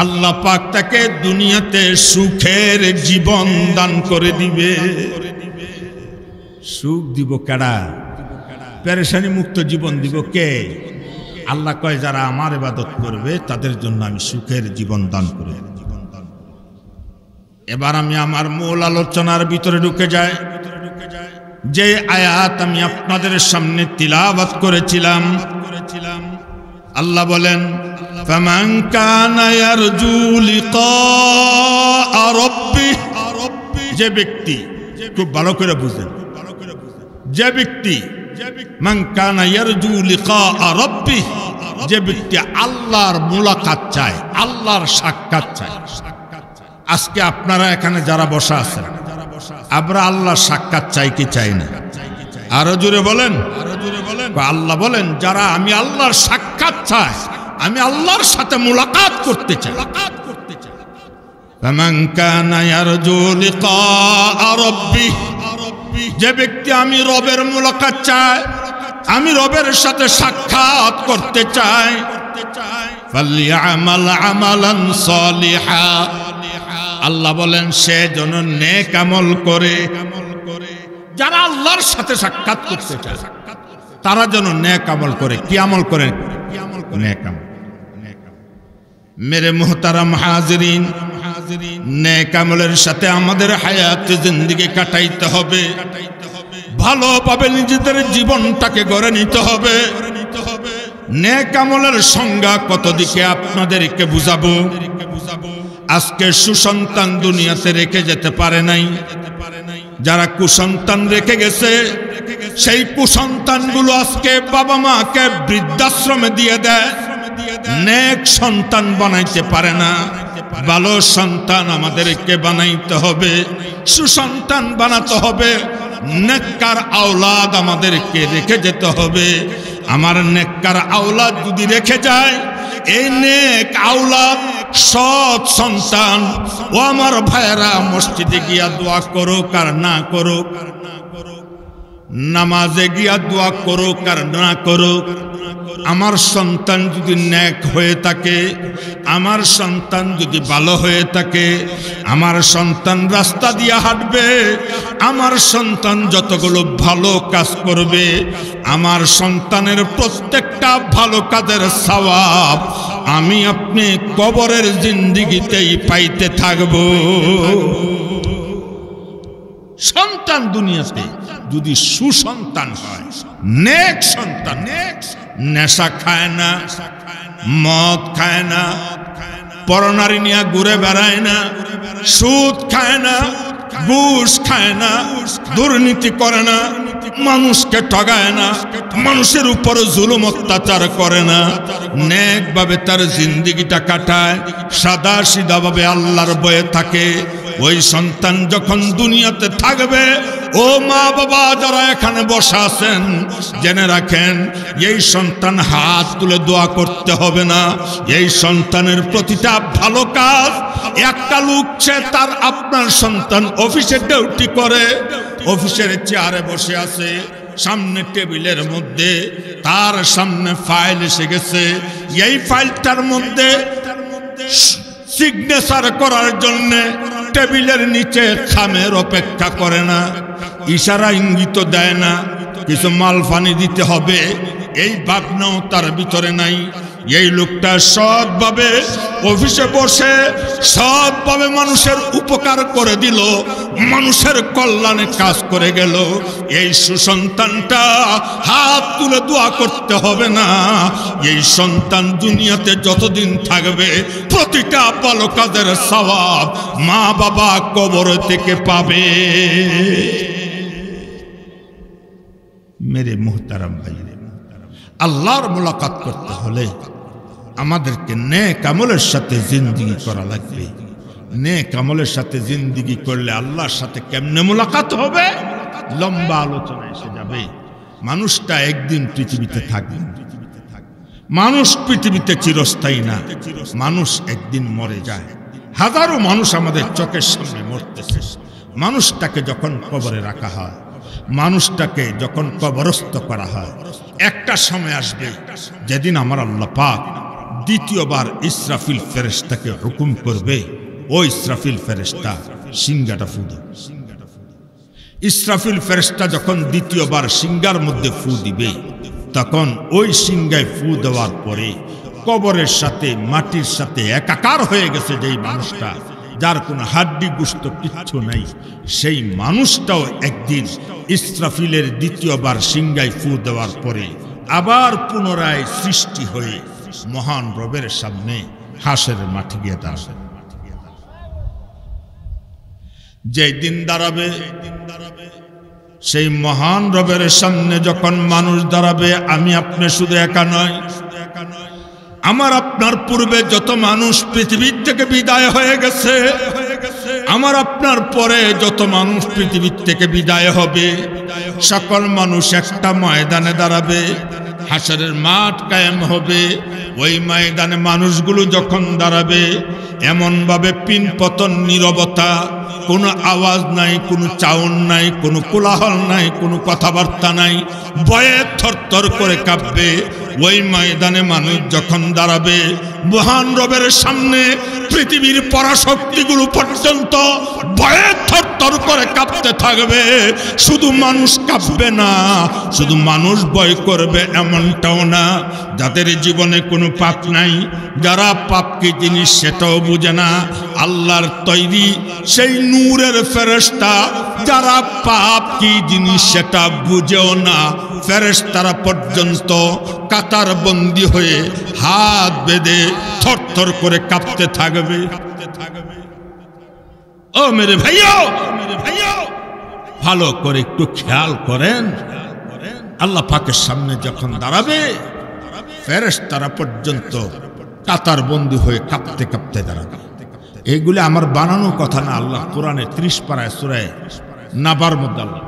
আল্লাহ পাক তাকে দুনিয়াতে সুখের জীবন দান করে দিবে। সুখ দিব কারা? পেরেশানি মুক্ত জীবন দিব কে? আল্লাহ কয়, যারা আমার ইবাদত করবে তাদের জন্য আমি সুখের জীবন দান করে। এবার আমি আমার মূল আলোচনার ভিতরে ঢুকে যাই। যে আয়াত আমি আপনাদের সামনে তিলাওয়াত করেছিলাম, আল্লাহ বলেন, ফামান কানা ইয়ারজু লিকা রাব্বিহ, যে ব্যক্তি, খুব ভালো করে বুঝেন, যে ব্যক্তি মান কানা ইয়ারজু লিকা রাব্বিহ, যে ব্যক্তি আল্লাহর মুলাকাত চায়, আল্লাহর সাক্ষাৎ চায়। আজকে আপনারা এখানে যারা বসা আছেন, আমরা আল্লাহর সাক্ষাৎ চাই কি চাই না? আরো জোরে বলেন। আল্লাহ বলেন, যারা আমি আল্লাহর সাক্ষাৎ চাই, আমি আল্লাহর সাথে মুলাকাত করতে চাই। ফামান কানা ইয়ারজু লিকা রাব্বিহ, যে ব্যক্তি আমি রবের মুলাকাত চাই, আমি রবের সাথে সাক্ষাৎ করতে চাই, ফালইআমাল আমালান সালিহা, আল্লাহ বলেন সে যেন নেক আমল করে। যারা আল্লাহর সাথে সাক্ষাৎ করতে চায় তারা যেন নেক আমল করে। কি আমল করে? নেক আমল। মেরে মুহতারাম হাজিরিন, নেক আমলের সাথে আমাদের হায়াতে জিন্দেগি কাটাইতে হবে, ভালোভাবে নিজেদের জীবনটাকে গড়ে নিতে হবে। নেক আমলের সংজ্ঞা কত দিকে আপনাদেরকে বুঝাবো। আজকে সুসন্তান দুনিয়াতে রেখে যেতে পারে নাই, যারা কুসন্তান রেখে গেছে সেই কুসন্তানগুলো আজকে বাবা মাকে বৃদ্ধাশ্রমে দিয়ে দেয়, নেক সন্তান বানাইতে পারে না। ভালো সন্তান আমাদেরকে বানাইতে হবে, সুসন্তান বানাতে হবে, নেককার আওলাদ আমাদেরকে রেখে যেতে হবে। আমার নেককার আওলাদ যদি রেখে যায়, এই নেক আওলাদ সৎ সন্তান, ও আমার ভাইয়েরা মসজিদে গিয়া দোয়া করুক আর না করুক, নামাজে গিয়া দোয়া করুক আর না করুক, আমার সন্তান যদি নেক হয়ে থাকে, আমার সন্তান যদি ভালো হয়ে থাকে, আমার সন্তান রাস্তা দিয়া হাঁটবে, আমার সন্তান যতগুলো ভালো কাজ করবে, আমার সন্তানের প্রত্যেকটা ভালো কাজের সওয়াব আমি আপনি কবরের জিন্দেগিতেই পাইতে থাকব। সন্তান দুনিয়াতে যদি সুসন্তান হয়, নেক সন্তান, নেশা খায় না, মদ খায় না, পরনারী নিয়ে ঘুরে বেড়ায় না, সুদ খায় না, ঘুষ খায় না, দুর্নীতি করে না, মানুষকে ঠগায় না, মানুষের উপর জুলুম অত্যাচার করে না, নেক ভাবে তার জিন্দেগিটা কাটায়, সাদা সিধা ভাবে আল্লাহর ভয়ে থাকে, ওই সন্তান যখন দুনিয়াতে থাকবে, ও মা বাবা যারা এখানে বসে আছেন জেনে রাখেন, এই সন্তান হাত তুলে দোয়া করতে হবে না। এই সন্তানের প্রতিটা ভালো কাজ, একটা লোক সে তার আপনার সন্তান অফিসে ডিউটি করে, অফিসের চেয়ারে বসে আছে, সামনে টেবিলের মধ্যে তার সামনে ফাইল এসে গেছে, এই ফাইলটার মধ্যে সিগনেচার করার জন্য টেবিলের নিচে খামের অপেক্ষা করে না, ইশারা ইঙ্গিত দেয় না, কিছু মাল পানি দিতে হবে, এই ভাবনাও তার ভিতরে নাই। এই লোকটা সৎভাবে অফিসে বসে সৎভাবে মানুষের উপকার করে দিল, মানুষের কল্যাণে কাজ করে গেল। এই সুসন্তানটা হাত তুলে দোয়া করতে হবে না। এই সন্তান দুনিয়াতে যতদিন থাকবে প্রতিটা ভালো কাজের সওয়াব মা বাবা কবর থেকে পাবে। মেরে মুহতারাম ভাই, আল্লাহর মুলাকাত করতে হলে আমাদেরকে নেক আমলের সাথে জিন্দেগি করা লাগবে। নেক আমলের সাথে জিন্দেগি করলে আল্লাহর সাথে কেমনে মুলাকাত হবে, লম্বা আলোচনা এসে যাবে। মানুষটা একদিন পৃথিবীতে থাকবে, মানুষ পৃথিবীতে চিরস্থায়ী না, মানুষ একদিন মরে যায়। হাজারো মানুষ আমাদের চোখের সামনে মরতেছে। মানুষটাকে যখন কবরে রাখা হয়, মানুষটাকে যখন কবরস্থ করা হয়, একটা সময় আসবে যেদিন আমার আল্লাহ পাক দ্বিতীয়বার ইসরাফিল ফেরেশতাকে হুকুম করবে, ও ইসরাফিল ফেরেশতা সিংহাটা ফু দাও। ইসরাফিল ফেরেশতা যখন দ্বিতীয়বার সিংহার মধ্যে ফু দিবে, তখন ওই সিংহায় ফু দেওয়ার পরে কবরের সাথে মাটির সাথে একাকার হয়ে গেছে যেই মানুষটা, যার কোনো হাড্ডি গোশত কিচ্ছু নাই, সেই মানুষটাও একদিন ইসরাফিলের দ্বিতীয়বার সিংহায় ফু দেওয়ার পরে আবার পুনরায় সৃষ্টি হয়ে মহান রবের সামনে হাসরের মাঠে গিয়ে দাঁড়াবে। যেই দিন দাঁড়াবে, সেই মহান রবের সামনে যখন মানুষ দাঁড়াবে, আমি আপনি শুধু একা নয়, আমার আপনার পূর্বে যত মানুষ পৃথিবীর থেকে বিদায় হয়ে গেছে, আমার আপনার পরে যত মানুষ পৃথিবীর থেকে বিদায় হবে, সকল মানুষ একটা ময়দানে দাঁড়াবে, হাসরের মাঠ কায়েম হবে। ওই ময়দানে মানুষগুলো যখন দাঁড়াবে, এমন ভাবে পিনপতন নীরবতা, কোনো আওয়াজ নাই, কোনো চাউন নাই, কোনো কোলাহল নাই, কোনো কথাবার্তা নাই, ভয়ে থরথর করে কাঁপবে। ওই ময়দানে মানুষ যখন দাঁড়াবে, মহান রবের সামনে পৃথিবীর পরাশক্তিগুলো পর্যন্ত ভয়ে থরথর করে কাঁপতে থাকবে। শুধু মানুষ কাঁপবে না, শুধু মানুষ ভয় করবে এমনটাও না। যাদের জীবনে কোনো পাপ নাই, যারা পাপ কি জিনিস সেটাও বুঝে না, আল্লাহর তৈরি সেই নূরের ফেরেশতা যারা পাপ কি জিনিস সেটা বুঝেও না, ফেরেশতারা পর্যন্ত কাতার বন্দী হয়ে হাত বেঁধে থরথর করে কাঁপতে থাকবে। ও মেরে ভাইও, ভালো করে একটু খেয়াল করেন, আল্লাহ পাকের সামনে যখন দাঁড়াবে ফেরেশতারা পর্যন্ত কাতার বন্দী হয়ে কাঁপতে কাঁপতে দাঁড়াবে। এইগুলি আমার বানানো কথা না, আল্লাহ কোরআনে 30 পারায় সূরা নাবার মধ্যে আল্লাহ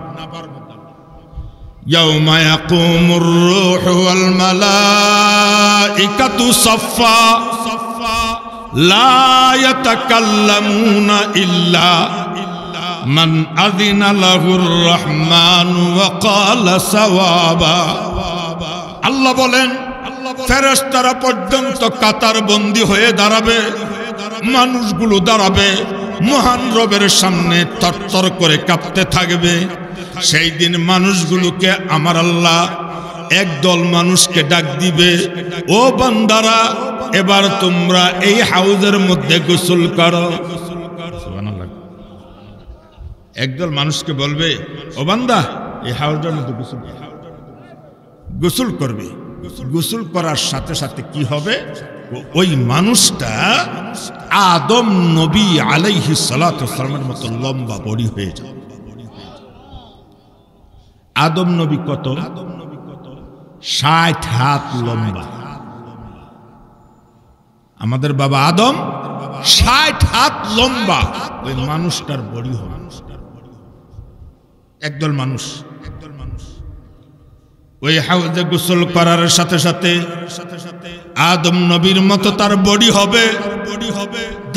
ইয়াউমা ইয়াকুমুর রূহু ওয়াল মালাইকাতু সাফফা লা ইয়াতাকাল্লামুনা ইল্লা মান আযিনা লাহুর রহমানু ওয়া ক্বালা সাওয়াবা। আল্লাহ বলেন ফেরেশতারা পর্যন্ত কাতার বন্দী হয়ে দাঁড়াবে, মানুষগুলো দাঁড়াবে মহান রবের সামনে থরথর করে কাঁপতে থাকবে। সেই দিন মানুষগুলোকে আমার আল্লাহ একদল মানুষকে ডাক দিবে, ও বান্দারা এবার তোমরা এই হাউজের মধ্যে গোসল করো। একদল মানুষকে বলবে, ও বান্দা এই হাউজের মধ্যে গোসল করবে। গোসল করার সাথে সাথে কি হবে, ওই মানুষটা আদম নবী আলাইহিস সালাতু ওয়াস সালামের মতো লম্বা বডি হয়ে যাবে। আদম নবী কত? 60 হাত লম্বা। আমাদের বাবা আদম 60 হাত লম্বা, ওই মানুষটার বডি হবে। একদল মানুষ ওই হাউজে গোসল করার সাথে সাথে আদম নবীর মতো তার বডি হবে,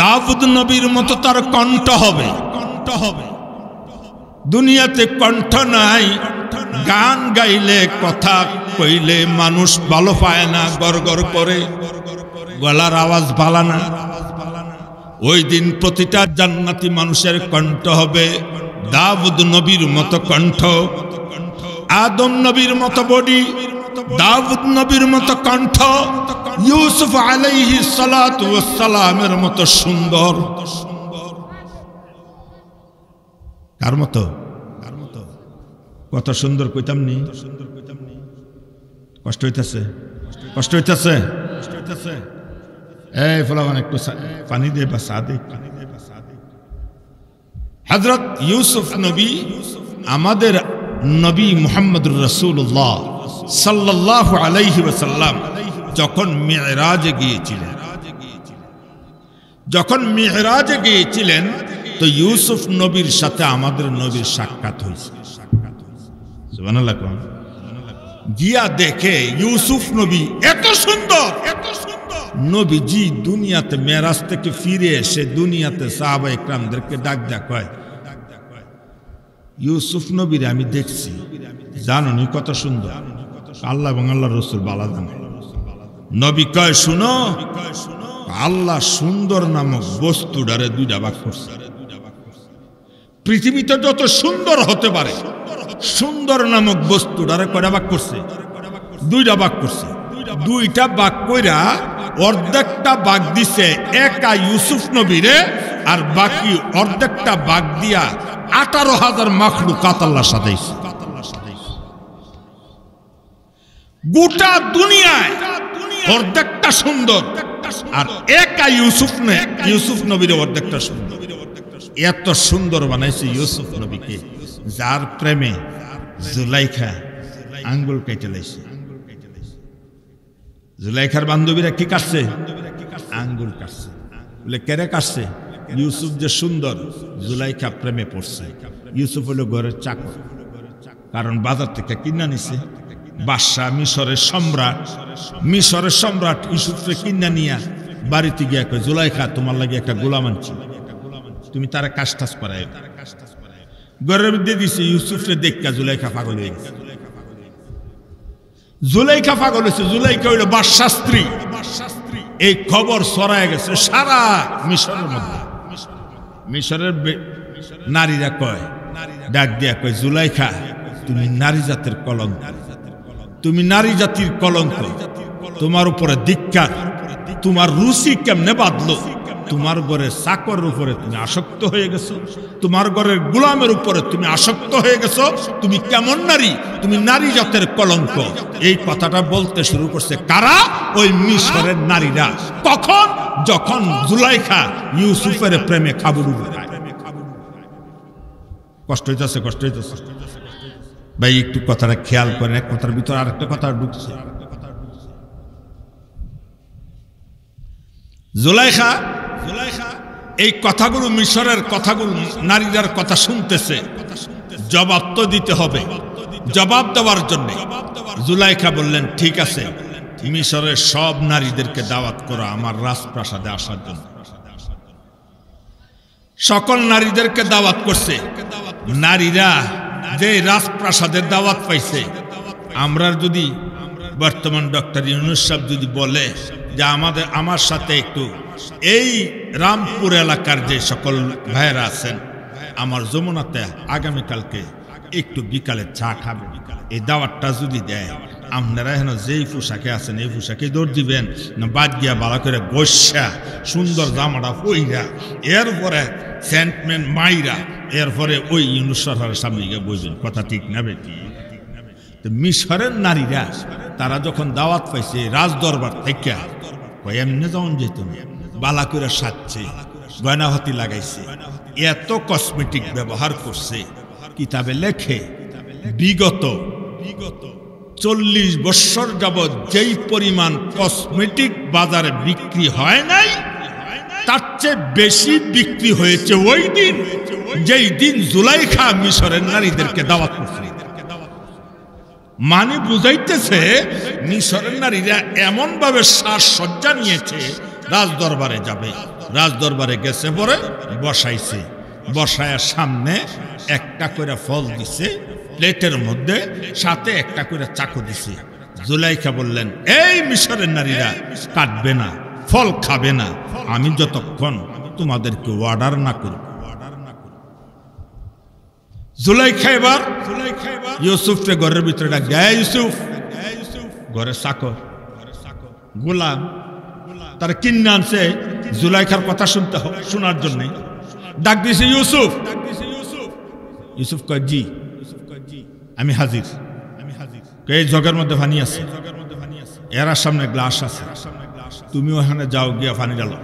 দাউদ নবীর মতো তার কণ্ঠ হবে। দুনিয়াতে কণ্ঠ নাই, গান গাইলে কথা কইলে মানুষ ভালো পায় না, গড়গড় করে, গলার আওয়াজ ভালো না। ওই দিন প্রতিটা জান্নাতি মানুষের কণ্ঠ হবে দাউদ নবীর মতো কণ্ঠ, আদম নবীর মতো বডি, দাউদ নবীর মতো কণ্ঠ, ইউসুফ আলাইহিস সালাতু ওয়াস সালামের মতো সুন্দর। কার মতো? কত সুন্দর কইতাম নি? কষ্ট হইতাছে? কষ্ট হইতাছে? এই ফলাফান একটু পানি দে বা চা দে। হযরত ইউসুফ নবী, আমাদের নবী মুহাম্মদুর রাসূলুল্লাহ সাল্লাল্লাহু আলাইহি ওয়াসাল্লাম যখন মিরাজে গিয়েছিলেন, তো ইউসুফ নবীর সাথে আমাদের নবীর সাক্ষাৎ হয়েছে। সুবহানাল্লাহ। গিয়া দেখে ইউসুফ নবী এত সুন্দর, নবীজি দুনিয়াতে মেরাজ থেকে ফিরে এসে দুনিয়াতে সাহাবা ইকরামদেরকে ডাক দেয়া কয়, ইউসুফ নবীর আমি দেখছি, জানোনি কত সুন্দর? আল্লাহ এবং আল্লাহ রসুল বালা জানে। নবী কয়, শুনো, আল্লাহ সুন্দর নামক বস্তুটারে 2টা ভাগ করছে। পৃথিবীতে যত সুন্দর হতে পারে সুন্দর নামক বস্তুটারে কয়টা ভাগ করছে? 2টা ভাগ করছে। 2টা ভাগ কইরা অর্ধেকটা ভাগ দিছে একা ইউসুফ নবীরে, আর বাকি অর্ধেকটা ভাগ দিয়া 18,000 মাখলুকাত আল্লাহ সাজাইছে। গোটা দুনিয়ায় অর্ধেকটা সুন্দর, আর একা ইউসুফ নবীর অর্ধেকটা সুন্দর। এত সুন্দর বানাইছে ইউসুফ নবীকে, যার প্রেমে জুলাইখা আঙ্গুল কেটে লাইছে। জুলাইখার বান্ধবীরা কি কাটছে? আঙ্গুল কাটছে। বলে কেরে কাটছে? ইউসুফ যে সুন্দর, জুলাইখা প্রেমে পড়ছে। ইউসুফ হলো ঘরের চাকর, কারণ বাজার থেকে কিনা নিছে। বাদশাহ মিশরের সম্রাট ইউসুফকে কিনা নিয়া বাড়িতে গিয়া কয়, জুলাইখা তোমার লাগে একটা গোলাম আনছি, তুমি তারা কাজ টাজ করায়। ঘরের মধ্যে দিছে। ইউসুফকে দেখা জুলাইখা পাগল হয়ে গেছে। জুলাইখা পাগল হয়েছে। জুলাইখা হইল বাদশাহ স্ত্রী। এই খবর ছড়ায় গেছে সারা মিশরের মধ্যে। মিশরের নারীরা কয়, ডাক দিয়া কয়, জুলাইখা তুমি নারী জাতের কলঙ্ক, তুমি নারী জাতির কলঙ্ক, তোমার উপরে ধিক্কার। তোমার রুচি কেমনে বাঁধলো? তোমার ঘরের চাকরের উপরে তুমি আসক্ত হয়ে গেছো, তোমার ঘরের গোলামের উপরে তুমি আসক্ত হয়ে গেছো, তুমি কেমন নারী, তুমি নারী জাতের কলঙ্ক। এই কথাটা বলতে শুরু করছে কারা? ওই মিশরের নারীরা। কখন? যখন জুলাইখা ইউসুফের প্রেমে খাবুড়ু খায়। কষ্ট হইতেছে, কষ্ট হইতেছে ভাই, একটু কথাটা খেয়াল করেন। এক কথার ভিতরে আরেকটা কথা ঢুকছে। জুলাইখা এই কথাগুলো, মিশরের কথাগুলো, নারীদের কথা শুনতেছে, জবাব তো দিতে হবে। জবাব দেওয়ার জন্য জুলাইখা বললেন, ঠিক আছে, মিশরের সব নারীদেরকে দাওয়াত করো আমার রাজপ্রাসাদে আসার জন্য। সকল নারীদেরকে দাওয়াত করছে। নারীরা যে রাজপ্রাসাদের দাওয়াত পাইছে, আমরা যদি বর্তমান ডক্টর ইউনূস সাহেব যদি বলে যে আমার সাথে একটু এই রামপুর এলাকার যে সকল ভাইয়েরা আছেন আমার যমুনাতে আগামীকালকে একটু বিকালে চা খাবে, এই দাওয়াতটা যদি দেয়, আপনারা এখন যেই পোশাকে আছেন এই পোশাকে দৌড় দিবেন না বাদ গিয়া ভালো করে বসা সুন্দর জামাটা পইরা এরপরে সেন্টমেন্ট মাইরা এরপরে ওই ইউনূস সরকারের সামনে গিয়ে বসবেন? কথা ঠিক না বেটি? মিশরের নারীরা তারা যখন দাওয়াত পাইছে রাজ দরবার থেকে, এমনি যখন যেত বালা করে সাজছে, গয়নাহাতি লাগাইছে, এত কসমেটিক ব্যবহার করছে। কিতাবে লেখে বিগত 40 বছর যাবৎ যেই পরিমাণ কসমেটিক বাজারে বিক্রি হয় নাই, তার চেয়ে বেশি বিক্রি হয়েছে ওই দিন যেই দিন জুলাইখা মিশরের নারীদেরকে দাওয়াত করছে। মানে বুঝাইতেছে মিশরের নারীরা এমন ভাবে সাজসজ্জা নিয়েছে, রাজদরবারে যাবে, রাজদরবারে গেছে পরে বসাইছে, বসায় সামনে একটা করে ফল দিছে প্লেটের মধ্যে, সাথে একটা করে চাকু দিছে। জুলাইখা বললেন, এই মিশরের নারীরা কাটবে না, ফল খাবে না আমি যতক্ষণ তোমাদেরকে অর্ডার না করব। জুলাইখা এবার ইউসুফকে ঘরের ভিতরে ডাক দেয়, ইউসুফ, ঘরের চাকর গোলাম তার কিনে আনছে জুলাইখার কথা শোনার জন্য, ডাক দিয়েছে ইউসুফ। ইউসুফ কয়, জি আমি হাজির। এই জগের মধ্যে পানি আছে, এর সামনে গ্লাস আছে, তুমি ওখানে যাও গিয়া পানি ডালো।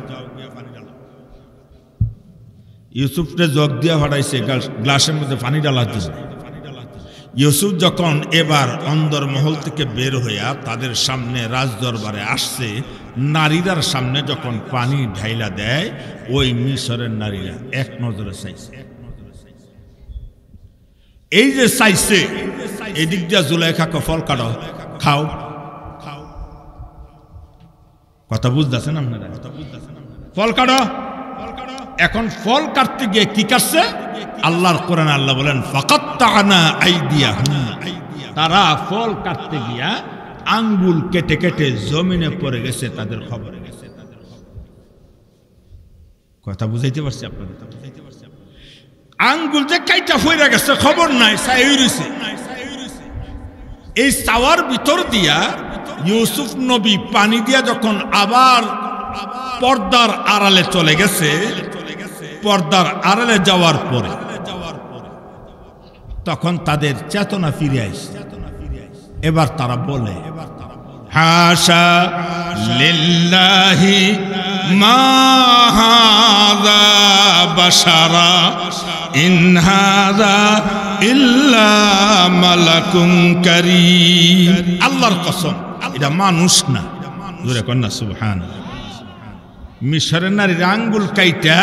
ইউসুফকে জগ দিয়া ভাড়াইছে গ্লাসের মধ্যে পানি ডালার জন্য। ইউসুফ যখন এবার অন্দরমহল থেকে বের হইয়া তাদের সামনে রাজদরবারে আসছে, নারীরার সামনে যখন পানি ঢাইলা দেয়, ওই মিশরের নারীরা এক নজরে চাইছে। এই যে চাইছে, এদিক দিয়া জুলাইখাকে ফল কাটো, খাও। কথা বুঝতেছেন আপনারা? ফল কাটো। এখন ফল কাটতে গিয়ে কি কাটছে? আল্লাহর কোরআনে আল্লাহ বলেন, ফাকাত্তানা আইদিয়াহুম, তারা ফল কাটতে গিয়া আঙ্গুল কেটে কেটে জমিনে পড়ে গেছে, তাদের খবরে গেছে। কথা বুঝাইতে পারছি আপনাদের? আঙ্গুল যে কাইটা ফইরা গেছে খবর নাই, চাইছে। এই চাওয়ার ভিতর দিয়া ইউসুফ নবী পানি দিয়া যখন আবার পর্দার আড়ালে চলে গেছে, পর্দার আড়ালে যাওয়ার পরে তখন তাদের চেতনা ফিরে আসছে। এবার তারা বলে, হাশা লিল্লাহি মা হাযা বাশারা ইন হাযা ইল্লা মালাকুন কারীম। আল্লাহর কসম, এটা মানুষ না। জোরে কন্যা সুবহানাল্লাহ। মিশরের নারীর আঙ্গুল কাইটা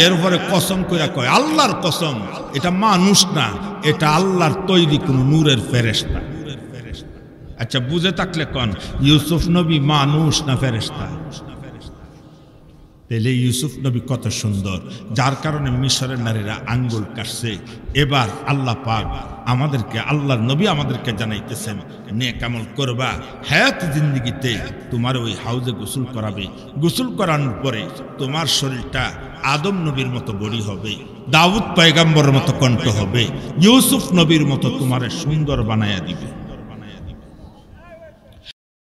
এরপরে কসম কইরা কয়, আল্লাহর কসম, এটা মানুষ না, এটা আল্লাহর তৈরি কোন নূরের ফেরেশতা। আচ্ছা, বুঝে থাকলে কোন ইউসুফ নবী মানুষ না ফেরেশতা? তাহলে ইউসুফ নবী কত সুন্দর, যার কারণে মিশরের নারীরা আঙ্গুল কাটছে। এবার আল্লাহ পাক আমাদেরকে, আল্লাহর নবী আমাদেরকে জানাইতেছেন, নেক আমল করবা, হায়াত জিন্দেগিতে তোমার ওই হাউজে গোসল করাবে। গোসল করানোর পরে তোমার শরীরটা আদম নবীর মতো বড়ি হবে, দাউদ পয়গম্বরের মতো কণ্ঠ হবে, ইউসুফ নবীর মতো তোমারে সুন্দর বানায়া দিবে।